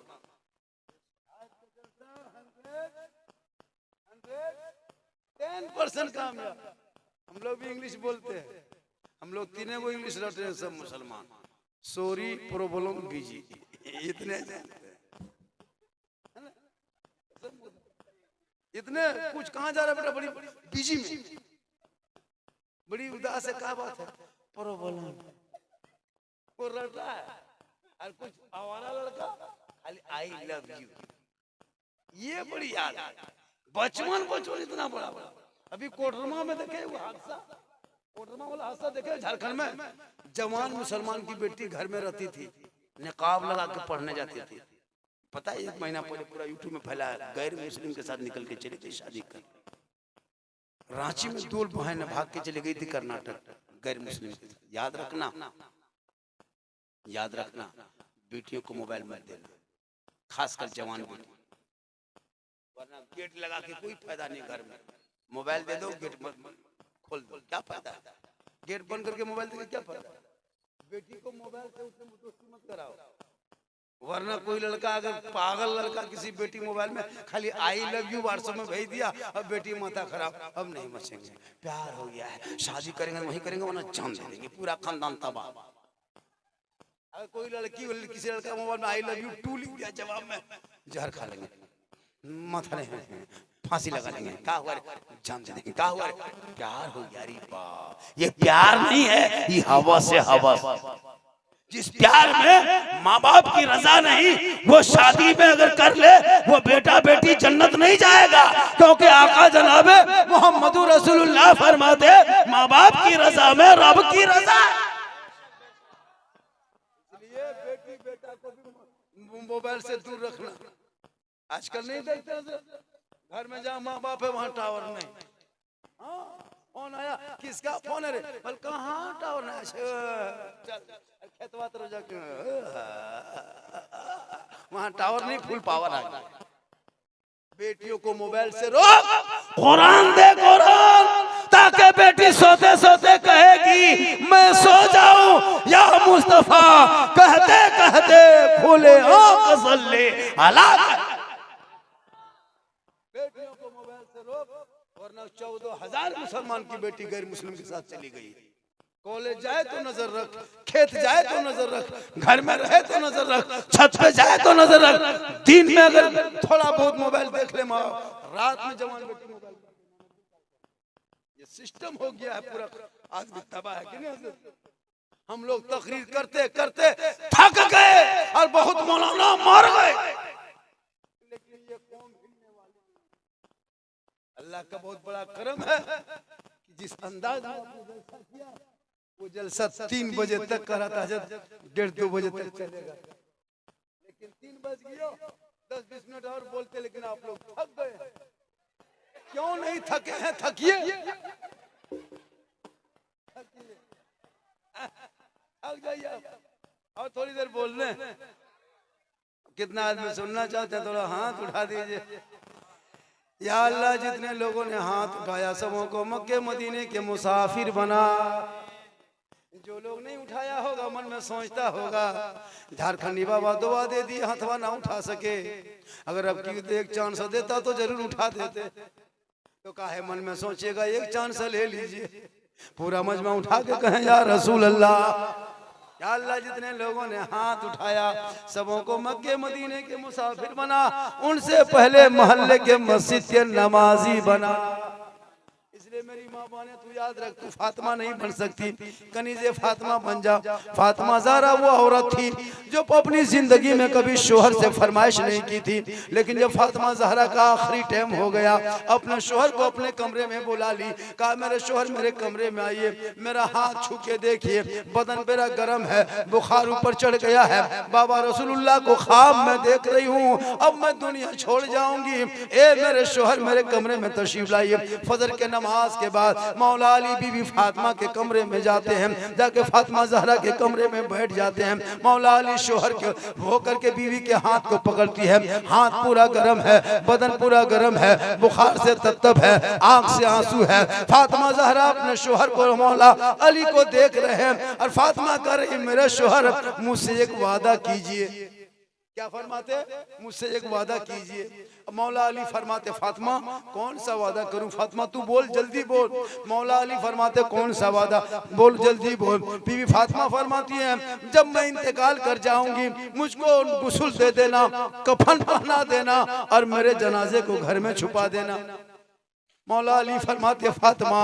10% कामयाब। हम लोग भी इंग्लिश बोलते हैं, हम लोग तीनों वो इंग्लिश रटे हैं, सब मुसलमान। सॉरी, प्रॉब्लम, बिजी, इतने इतने कुछ कहाँ जा रहा है बेटा, बड़ी बिजी में, बड़ी उदास है। क्या बात है? प्रॉब्लम वो रट रहा है, और कुछ आवारा लड़का खाली आई लव यू। ये बड़ी याद है, बचपन इतना बड़ा बड़ा। अभी कोटरमा में देखे वो हादसा, कोटरमा वाला हादसा देखे झारखंड में। जवान मुसलमान की बेटी घर में रहती थी, निकाब लगा के पढ़ने जाती थी। पता है 1 महीना पहले पूरा यूट्यूब में फैला है, गैर मुस्लिम के साथ निकल के चली गई शादी कर। रांची में 2 बहन भाग के चली गई थी कर्नाटक, गैर मुस्लिम के साथ। याद रखना, याद रखना, बेटियों को मोबाइल मत देना, खासकर जवान बेटी, वरना गेट लगा के कोई फायदा नहीं। घर में मोबाइल दे दो, गेट मत खोल दो, क्या फायदा? गेट बंद करके मोबाइल देके क्या फायदा? बेटी को मोबाइल से उससे दोस्ती मत कराओ, वरना कोई लड़का अगर पागल लड़का किसी बेटी मोबाइल में खाली आई लव यू व्हाट्सएप में भेज दिया, अब बेटी माथा खराब, अब नहीं बचेंगे। प्यार हो गया है, शादी करेंगे वही करेंगे, वरना जान दे देंगे, पूरा खानदान तबाह। अगर कोई लड़की किसी लड़का मोबाइल में आई लव यू 2 लिख दिया, जवाब में जहर खा लेंगे, माथा नहीं, फांसी लगा लेंगे। क्या हुआ? जान दे देंगे। क्या हुआ? प्यार हो गया। अरे वाह, ये प्यार नहीं है, ये हवा से हवा। जिस प्यार में माँ बाप की रजा नहीं, वो शादी में अगर कर ले, वो बेटा बेटी जन्नत नहीं जाएगा। क्योंकि आका जनाबे मोहम्मद रसूलुल्लाह फरमाते, माँ बाप की रजा में रब की रजा। इसलिए बेटी बेटा को भी मोबाइल से दूर रखना। आजकल नहीं देखते, घर में जहाँ माँ बाप है वहाँ टावर नहीं। हाँ, फोन आया, किसका फोन है रे? बोल कहाँ टावर नहीं, चल खेतवा तरफ जाके, वहाँ टावर नहीं, फुल पावर आ गया। बेटियों को मोबाइल से रोक, कुरान दे कुरान, ताकि बेटी सोते सोते कहेगी मैं सो जाऊं या मुस्तफा, कहते कहते खोले आंख सल्ले अला। बेटियों को मोबाइल से रोक, वरना 14,000 मुसलमान की बेटी गैर मुस्लिम के साथ चली गई। कॉलेज जाए तो नजर रख, खेत जाए तो नजर रख, घर में रहे तो नजर रख, छत पे जाए तो नजर रख। दिन में अगर थोड़ा बहुत मोबाइल देख ले माँ, रात में जवान बेटी मोबाइल। ये सिस्टम हो गया है पूरा, आदमी तबाह है कि नहीं? हम लोग तकरीर करते करते थक गए और बहुत मौलाना मार गए, लेकिन ये कौम हिलने वाली। अल्लाह का बहुत बड़ा करम है कि जिस अंदाज में वो जलसा 3 बजे तक करा था, 1:30-2 बजे तक चलेगा। लेकिन 3 बज गया, 10-20 मिनट और बोलते, लेकिन आप लोग थक गए। क्यों नहीं थके हैं? थकिए, थक जाइए और थोड़ी देर बोल रहे। कितना आदमी सुनना चाहते हैं? थोड़ा हाथ उठा दीजिए। या अल्लाह, जितने लोगों ने हाथ उठाया सबों को मक्के मदीने के मुसाफिर बना। जो लोग नहीं उठाया होगा मन में सोचता होगा झारखंडी बाबा दुआ दे दिए, हथवा ना उठा सके। अगर अब की एक चांस देता तो जरूर उठा देते। तो काहे मन में सोचेगा, एक चांस ले लीजिए, पूरा मजमा उठा के कहें या रसूल अल्लाह। या अल्लाह, जितने लोगों ने हाथ उठाया सबों को मक्के मदीने के मुसाफिर बना, उनसे पहले मोहल्ले के मस्जिद के नमाजी बना। इसलिए मेरी माँ बहने, तू याद रख, तू फातिमा नहीं बन सकती, कनीज़े फातिमा बन जा। फातिमा ज़हरा वो औरत थी जो अपनी जिंदगी में कभी शोहर से फरमाइश नहीं की थी, लेकिन जब फातिमा ज़हरा का आखिरी टाइम हो गया, अपने शोहर को अपने कमरे में बुला ली। कहा मेरे शोहर मेरे कमरे में आइए, मेरा हाथ छू के देखिए, बदन मेरा गर्म है, बुखार ऊपर चढ़ गया है, बाबा रसूलुल्लाह को ख्वाब में देख रही हूँ, अब मैं दुनिया छोड़ जाऊंगी। ए मेरे शोहर मेरे कमरे में तशरीफ लाइए। फजर के नमाज नमाज के बाद मौला अली बीबी फातिमा के कमरे में जाते हैं, जाके फातिमा ज़हरा के कमरे में बैठ जाते हैं। मौला अली शोहर के होकर के बीवी के हाथ को पकड़ती है, हाथ पूरा गर्म है, बदन पूरा गर्म है, बुखार से तत्तब है, आंख से आंसू है। फातिमा ज़हरा अपने शोहर को मौला अली को देख रहे हैं और फातिमा कह रही मेरे शोहर मुझसे एक वादा कीजिए। क्या फरमाते? मुझसे एक वादा कीजिए। मौला अली फरमाते फातिमा कौन सा वादा करूं? फातिमा तू बोल, जल्दी बोल। मौला अली फरमाते कौन सा वादा? बोल, जल्दी बोल। बीवी फातिमा फरमाती है जब मैं इंतकाल कर जाऊंगी मुझको गुस्ल दे देना, कफन पहना देना और मेरे जनाजे को घर में छुपा देना। मौला अली फरमाते फातिमा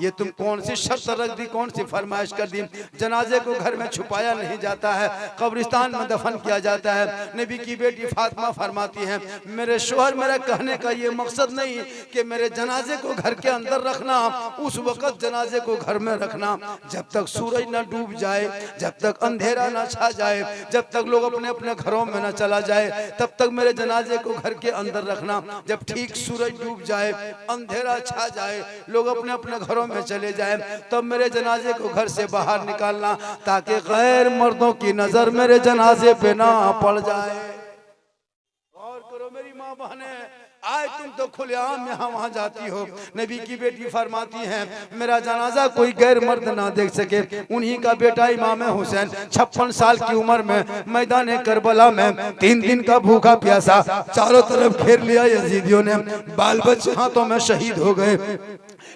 ये तुम कौन सी शर्त रख दी, कौन सी फरमाइश कर दी? जनाजे को घर में छुपाया नहीं जाता है, कब्रिस्तान में दफन किया जाता है। नबी की बेटी फातिमा फरमाती है मेरे शोहर मेरा कहने का ये मकसद नहीं कि मेरे जनाजे को घर के अंदर रखना, उस वक़्त जनाजे को घर में रखना जब तक सूरज न डूब जाए, जब तक अंधेरा न छा जाए, जब तक लोग अपने अपने घरों में न चला जाए, तब तक मेरे जनाजे को घर के अंदर रखना। जब ठीक सूरज डूब जाए, अंधेरा छा जाए, लोग अपने अपने घरों में चले जाए, तब मेरे जनाजे को घर से बाहर निकालना ताकि गैर मर्दों की नजर मेरे जनाजे पे ना पड़ जाए। गौर करो मेरी माँ बहने, आज तुम तो खुलेआम यहाँ वहाँ जाती हो। नबी की बेटी फरमाती है मेरा जनाजा कोई गैर मर्द ना देख सके। उन्हीं का बेटा इमाम हुसैन 56 साल की उम्र में मैदान करबला में 3 दिन का भूखा प्यासा चारों तरफ घेर लिया यजीदियों ने, बाल बच्चे हाथों में शहीद हो गए।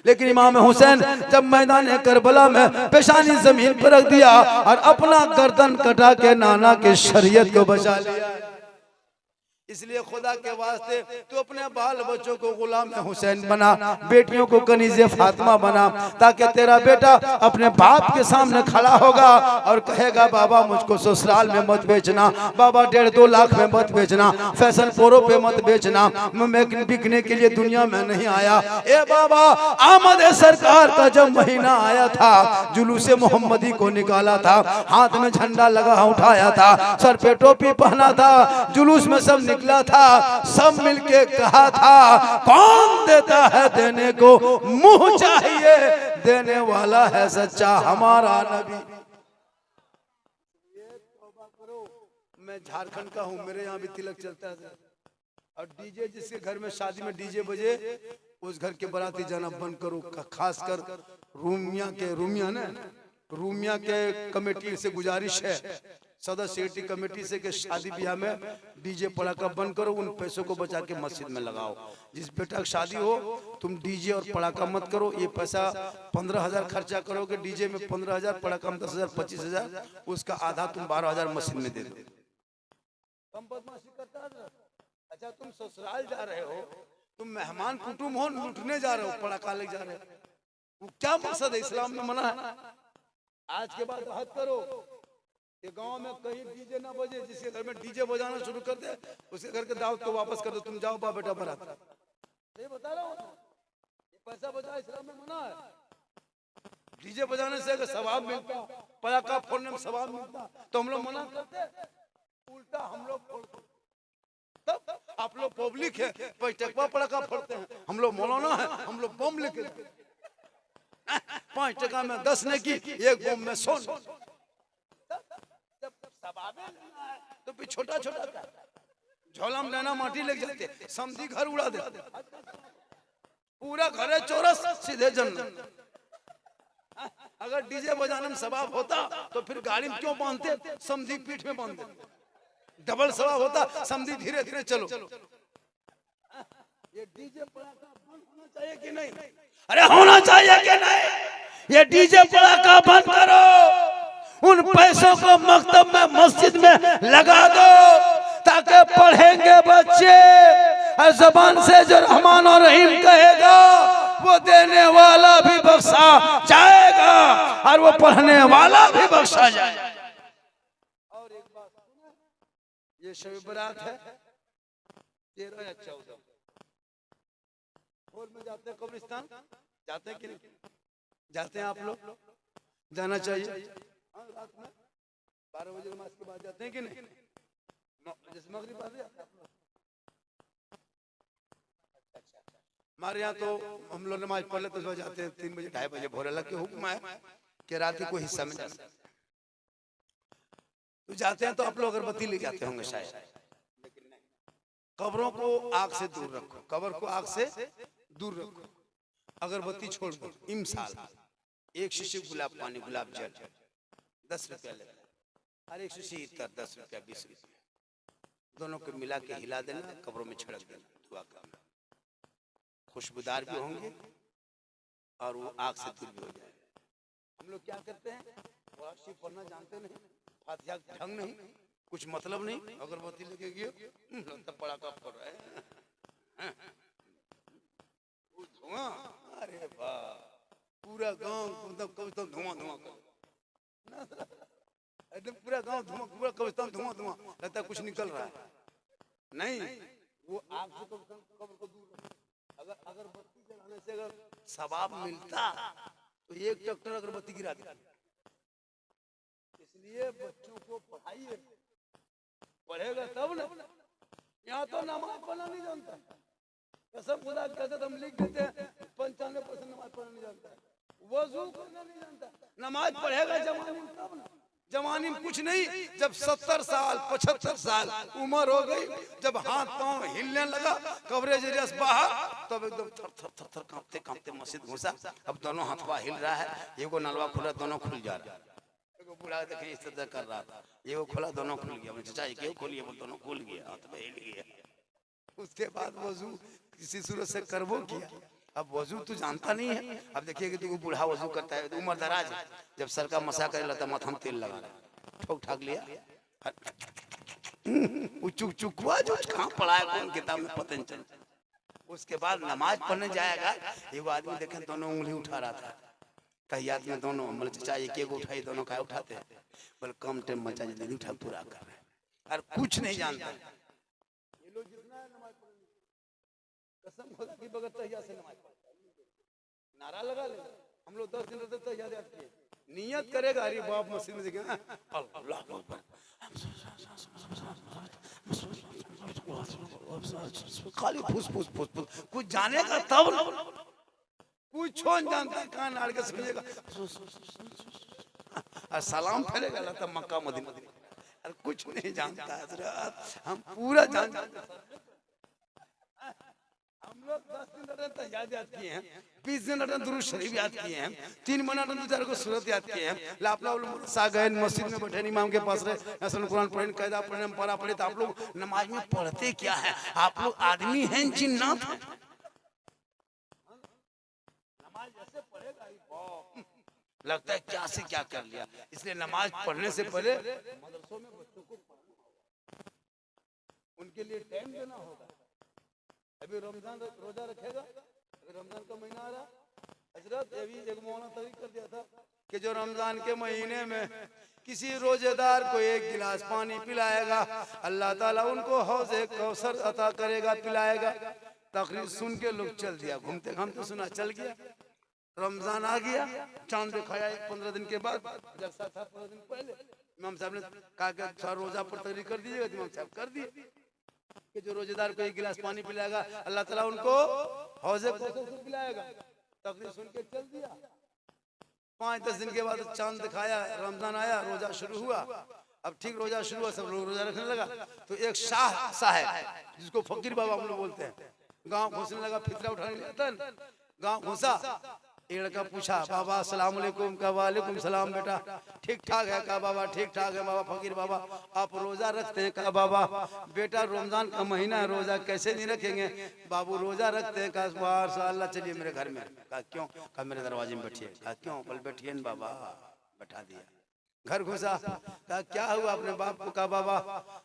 लेकिन इमाम हुसैन जब मैदान करबला में पेशानी जमीन पर रख दिया और अपना गर्दन कटा के नाना के शरीयत को बचा लिया। इसलिए खुदा के वास्ते तू अपने बाल बच्चों को गुलाम हुसैन बना, बेटियों को कनीज़े फातिमा बना, ताकि तेरा बेटा अपने बाप के सामने खड़ा होगा और कहेगा बाबा मुझको ससुराल में मत बेचना, बाबा 1.5-2 लाख में मत बेचना, फैशन पोरो पे मत बेचना, मैं बिकने के लिए दुनिया में नहीं आया। ए बाबा आमद सरकार का जब महीना आया था, जुलूसे मोहम्मदी को निकाला था, हाथ में झंडा लगा उठाया था, सर पे टोपी पहना था, जुलूस में सब निकला था, सब मिलके कहा था कौन देता है देने को, मुंह चाहिए देने वाला है सच्चा हमारा नबी। मैं झारखंड का हूँ, मेरे यहाँ भी तिलक चलता है और डीजे जिसके घर में शादी में डीजे बजे उस घर के बाराती जाना बंद करो। खासकर रूमिया के कमेटी से गुजारिश है, सदर सेक्रेटरी कमेटी से कि शादी ब्याह में डीजे पड़ाका बंद करो, उन पैसों को बचा के मस्जिद में लगाओ। जिस बेटा की शादी हो तुम डीजे और पड़ाका मत करो। ये पैसा 15,000 खर्चा करोगे डीजे में, 15,000, पड़ाका में 10,000, 25,000, उसका आधा तुम 12,000 मस्जिद में दे दो। कम बदमाशी करता है। अच्छा तुम ससुराल जा रहे हो, तुम मेहमान कुटुंब हो, लूटने जा रहे हो, पड़ाका ले जा रहे हो, क्या मकसद है? इस्लाम में मना है। आज के बाद हद करो, ये गांव में कहीं डीजे ना बजे, जिसके घर में डीजे बजाना शुरू कर दे उसके घर के दावत को वापस कर दो, तुम जाओ बाप बेटा बारात। ये बता रहा हूँ, ये पैसा बजा इस्लाम में मना है। डीजे बजाने से अगर सवाब मिलता, पटाखा फोड़ने में सवाब मिलता तो हम लोग मना करते, उल्टा हम लोग फोड़ते। तब आप लोग पब्लिक है, पटाखा पटाखा फोड़ते हैं, हम लोग मौलाना है, हम लोग बम लेके 5 टका में 10 ने की, 1 बम में 100। तो फिर छोटा छोटा झोला में लेना माटी लेके जाते, समझी घर उड़ा दे, पूरा घर है चौरस, सीधे जन्नत। अगर डीजे बजाने में सवाब होता तो फिर गाड़ी में क्यों बांधते? समझी पीठ में बांधते, डबल सवाब होता। समझी धीरे धीरे चलो। ये डीजे पटाखा बंद होना चाहिए कि नहीं? अरे होना चाहिए कि नहीं? ये डीजे पटाखा बंद करो, उन पैसों को मकतब में मस्जिद में लगा दो ताकि पढ़ेंगे बच्चे और जबान से जो रहमान और रहीम कहेगा वो देने वाला भी बख्शा जाएगा और वो पढ़ने वाला भी बख्शा जाएगा। और एक बात सुनो, ये शब बरात है 13 या 14 भोर में जाते हैं कब्रिस्तान, जाते हैं कि नहीं जाते हैं? आप लोग जाना चाहिए। रात में 12 बजे नमाज के बाद जाते हैं कि नहीं? जैसे मगरिब बाद हमारे यहाँ तो हम लोग नमाज पढ़ लेते तो जाते हैं 3 बजे 2:30 बजे भोर अल्लाह के हुक्म है कि रात के कोई हिस्सा में जा सकते तो जाते हैं तो आप लोग अगरबत्ती ले जाते होंगे शायद। कब्रों को आग से दूर रखो, कब्र को आग से दूर रखो, अगरबत्ती छोड़ दो। इमसाल एक शीशी गुलाब पानी गुलाब जल 10 रुपया लेता है, हर एक शीशी इतर 10 रुपया 20 रुपया, दोनों को मिला के हिला देना, कब्रों में छिड़क देना, दुआ करना, खुशबूदार भी होंगे और वो आग से दूर भी हो जाएगा। हम लोग क्या करते हैं, वार्षिक पढ़ना जानते नहीं, फातिहा ढंग नहीं, कुछ मतलब नहीं, अगरबत्ती लेके गए तब पड़ा का पड़ रहा है धुआं, अरे वाह पूरा गांव मतलब कविता धुआं धुआं कर एकदम पूरा गांव धुआं, पूरा कविता धुआं धुआं, लगता है कुछ निकल रहा है नहीं, वो आग से कब्र को दूर रखो। अगर अगरबत्ती जलाने से अगर सवाब मिलता तो एक ट्रैक्टर अगरबत्ती गिरा देता। इसलिए बच्चों को पढ़ाइए, पढ़ेगा तब ना। यहाँ तो नमाज पढ़ना नहीं जानता, कसम खुदा कहते हम लिख देते हैं 95% नमाज पढ़ना नहीं जानता, वजू करना नहीं जानता। नमाज पढ़ेगा जवानी में तब ना, जवानी में कुछ नहीं, जब 70 साल 75 साल उम्र हो गई, जब हाथ पांव हिलने लगा, कवरेज एरिया बाहर, तब एकदम थर थर थर थर कांपते कांपते मस्जिद घुसा। अब दोनों हाथ पांव हिल रहा है, एगो नलवा खुला दोनों खुल जा रहा है, एगो बुढ़ा देखे इस तरह कर रहा था, एगो खुला दोनों खुल गया, चाचा एक खोलिए बोल दोनों खुल गया, हाथ में हिल गया। उसके बाद वजू किसी सूरत से करबो किया, अब वजू तो जानता नहीं है। अब देखिए कि तू बूढ़ा वजू करता है, उम्र दराज है, जब सर का मसा करे लगता माथा में तेल लगा ठोक ठाक लिया, चुक चुकवा जो कहाँ पढ़ा है कौन किताब में पता नहीं चलता। उसके बाद नमाज पढ़ने जाएगा, एगो आदमी देखे दोनों उंगली उठा रहा था तहियात में, दोनों बोले चाचा एक उठाई, दोनों का उठाते हैं, बोले कम टाइम मचा जल्दी उठा पूरा कर रहे हैं, और कुछ नहीं जानता। ये लोग जितना नमाज पढ़ने कसम खुदा की बगैर तहिया से नमाज पढ़ता नारा लगा ले। हम लोग 10 दिन रहते तहिया याद किए, नियत करेगा, अरे बाप मस्जिद में देखे अल्लाह अकबर खाली फुस फुस फुस फुस, कुछ जानेगा तब कुछ जानता है, कान आड़ के समझेगा और सलाम फेरेगा लगता मक्का मदीना, और कुछ नहीं जानता हजरत। हम पूरा जानते हैं, हम लोग 10 दिन रहते याद किए हैं, 20 दिन रहते दुरूद शरीफ याद किए हैं, 3 महीना रहते 2-4 को सूरत याद किए हैं, लापला सा गए मस्जिद में बैठे इमाम के पास रहे, असल कुरान पढ़े, कायदा पढ़े, पढ़ा पढ़े। तो आप लोग नमाज में पढ़ते क्या है, आप लोग आदमी हैं जिन्नात हैं। नमाज ऐसे पढ़ेगा लगता है क्या से क्या कर लिया। इसलिए नमाज पढ़ने से पहले मदरसों में बच्चों को उनके लिए टाइम देना होगा। अभी रमजान रोजा रखेगा, अगर रमजान का महीना आ रहा, हजरत अभी एक मौलाना तहरीर कर दिया था कि जो रमजान के महीने में किसी रोजेदार को 1 गिलास पानी पिलाएगा, अल्लाह ताला उनको हौज़े कौसर अता करेगा, पिलाएगा। तकरीर सुन के लोग चल दिया, घूमते घूमते सुना चल गया। रमजान आ गया, चांद दिखाया 15 दिन के बाद, जलसा था 15 दिन पहले, इमाम साहब ने कहा कि रोजा पर तकरीर कर दीजिएगा, इमाम साहब कर दिए कि जो रोजेदार को 1 गिलास पानी पिलाएगा, अल्लाह ताला उनको हौज़े कौसर से पिलाएगा। तकरीर सुन के चल दिया। 5-10 दिन के बाद चांद दिखाया, रमजान आया, रोजा शुरू हुआ। अब ठीक रोजा शुरू हुआ, सब लोग रोजा रखने लगा, तो एक शाह साहब जिसको फकीर बाबा हम लोग बोलते हैं, गांव घुसने लगा, फितरा उठाने लगा, गांव घुसा। एक लड़का पूछा, बाबा अस्सलाम वालेकुम। कहा वालेकुम सलाम बेटा, ठीक ठाक है? कहा बाबा ठीक ठाक है। बाबा फकीर बाबा आप रोजा रखते हैं? कहा बाबा बेटा रमजान का महीना है, रोजा कैसे नहीं रखेंगे? बाबू रोजा रखते हैं। कहा माशाअल्लाह, चलिए मेरे घर में। कहा क्यों? कहा मेरे दरवाजे में बैठिए। कहा क्यों? बोल बैठिए न बाबा। बैठा दिया, घर घुसा। कहा क्या हुआ अपने बाप को? कहा बाबा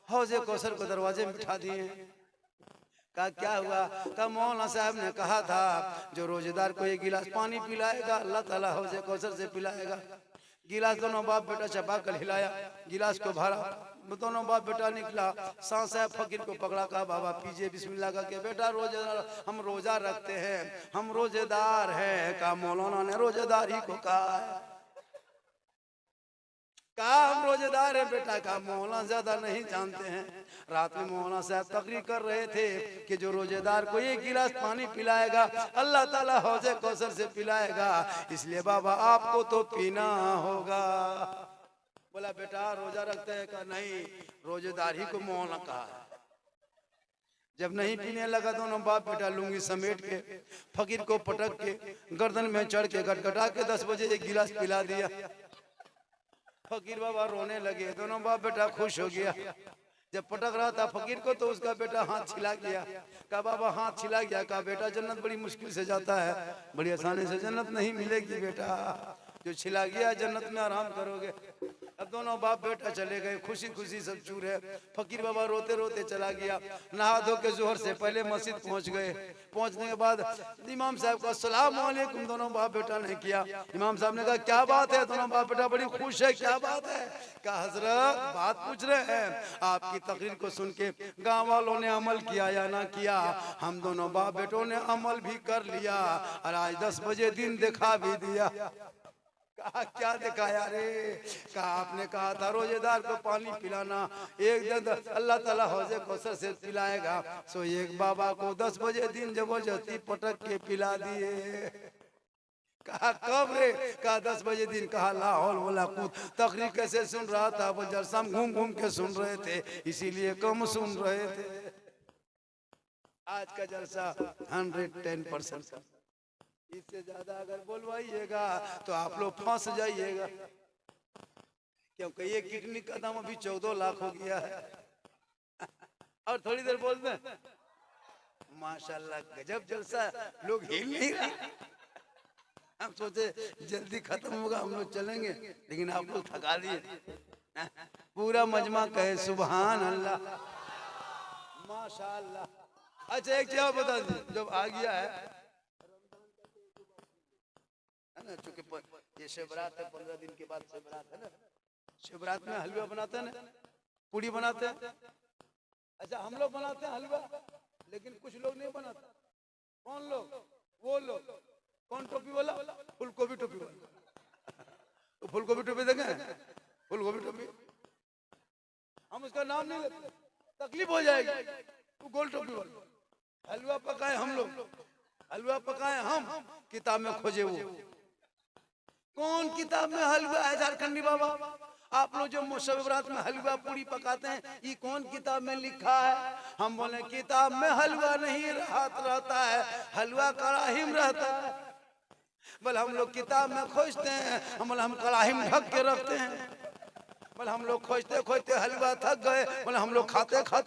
हौज़े कौसर को दरवाजे में बिठा दिए। कहा क्या हुआ? कहा मौलाना साहब ने कहा था जो रोजेदार को 1 गिलास पानी पिलाएगा, अल्लाह ताला हौज़े कौसर से पिलाएगा। गिलास दोनों बाप बेटा चबा कर हिलाया, गिलास को भरा, दोनों बाप बेटा निकला। सांस साहब फकीर को पकड़ा, कहा बाबा पीजिए बिस्मिल्लाह का के बेटा रोजेदार, हम रोजा रखते हैं, हम रोजेदार हैं। कहा मौलाना ने रोजेदार ही को कहा है। कहा हम रोजेदार है बेटा, कहा मौलाना ज्यादा नहीं जानते हैं। रात में मौलाना साहब तकरीर कर रहे थे कि जो रोजेदार को एक गिलास पानी पिलाएगा अल्लाह ताला हौजे कौसर से पिलाएगा, इसलिए बाबा आपको तो पीना होगा। बोला बेटा रोजा रखते हैं? का नहीं, रोजेदार ही को मौलाना कहा है। जब नहीं पीने लगा दोनों बाप बेटा लुंगी समेट के फकीर को पटक के गर्दन में चढ़ के गटगटा के 10 बजे एक गिलास पिला दिया। फकीर बाबा रोने लगे, दोनों बाप बेटा खुश हो गया। जब पटक रहा था फकीर को तो उसका बेटा हाथ छिला गया। कहा बाबा हाथ छिला गया? कहा बेटा जन्नत बड़ी मुश्किल से जाता है, बड़ी आसानी से जन्नत नहीं मिलेगी बेटा, जो छिला गया जन्नत में आराम करोगे। अब दोनों बाप बेटा चले गए, खुशी खुशी सब चूर है। फकीर बाबा रोते रोते चला गया। नहा धो के जोहर से पहले मस्जिद पहुंच गए। पहुंचने के बाद इमाम साहब को अस्सलाम वालेकुम दोनों बाप बेटा ने किया। इमाम साहब ने कहा क्या बात है? दोनों बाप बेटा बड़ी खुश है, क्या बात है? कहा हजरत बात पूछ रहे हैं, आपकी तकरीर को सुन के गाँव वालों ने अमल किया या ना किया? हम दोनों बाप बेटों ने अमल भी कर लिया और आज 10 बजे दिन दिखा भी दिया। कहा क्या दिखाया रे? कहा आपने कहा था रोजेदार को पानी पिलाना, एक दिन अल्लाह ताला हौजे कौसर से पिलाएगा। सो एक बाबा को 10 बजे दिन जबरदस्ती पटक के पिला दिए। कहा कब रे? कहा 10 बजे दिन। कहा ला हौल वला कुव्वत, तकरीर कैसे सुन रहा था? वो जलसा घूम घूम के सुन रहे थे, इसीलिए कम सुन रहे थे। आज का जलसा 110%, इससे ज्यादा अगर बोलवाइएगा तो आप लोग फंस जाइएगा, क्योंकि ये किडनी का दाम अभी 14 लाख हो गया है। और थोड़ी देर बोलते हैं माशाल्लाह गजब जलसा, लोग हिल नहीं रहे। हम सोचे जल्दी खत्म होगा, हम लोग चलेंगे, लेकिन आप लोग थका दिए। पूरा मजमा कहे सुभान अल्लाह माशाल्लाह। अच्छा एक चीज बता दी, जब आ गया है ना, चूंकि ये शिवरात है, 15 दिन के बाद शिवरात है ना, शिवरात में हलवा बनाते हैं ना, पूड़ी बनाते हैं। अच्छा हम लोग बनाते हैं हलवा, लेकिन कुछ लोग नहीं बनाते। कौन लोग? वो लोग कौन टोपी वाला? फूलगोभी टोपी वाला। तो फूलगोभी टोपी देखें, फूलगोभी टोपी हम उसका नाम नहीं लेते, तकलीफ हो जाएगी। वो गोल टोपी वाला हलवा पकाए हम लोग, हलवा पकाए हम, किताब में खोजे वो कौन किताब में हलवा है? झारखंडी बाबा आप लोग जो शिवरात में हलवा पूरी पकाते हैं, ये कौन किताब में लिखा है? हम बोले किताब में हलवा नहीं रहता है, हलवा कड़ाही में रहता है। बोले हम लोग किताब में खोजते हैं, हम बोले हम कड़ाही में ढक के रखते हैं। बोले हम लोग खोजते खोजते हलवा थक गए, बोले हम लोग खाते खाते